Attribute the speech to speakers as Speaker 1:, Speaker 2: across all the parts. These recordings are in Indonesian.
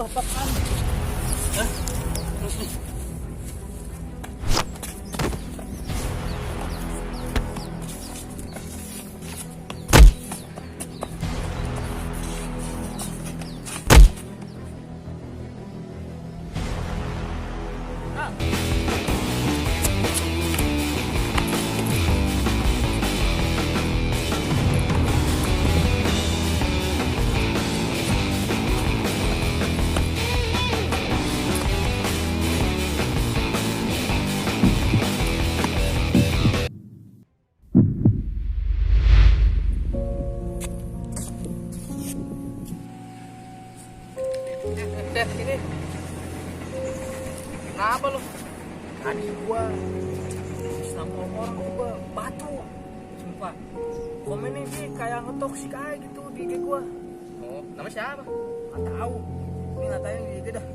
Speaker 1: apaan? Hah?
Speaker 2: Ini kenapa lu?
Speaker 1: Tadi gua sama orang gua batu. Sumpah. Komennya sih kayak ngetoksik aja gitu di IG gua.
Speaker 2: Oh, nama siapa?
Speaker 1: Nggak tahu. Ini ngatain di IG dah.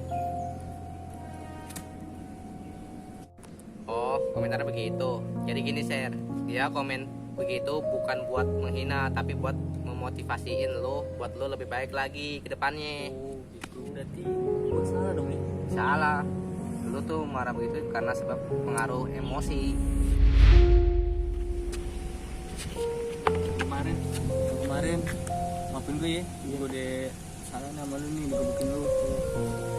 Speaker 2: Oh, komentar begitu. Jadi gini, Sher. Dia komen begitu bukan buat menghina, tapi buat memotivasiin lo, buat lo lebih baik lagi ke depannya.
Speaker 1: Oh, gitu. Berarti gua salah dong nih.
Speaker 2: Salah. Lo tuh marah begitu karena sebab pengaruh emosi.
Speaker 1: Kemarin maafin gue ya. Gue udah salah sama lu nih, digebukin lu.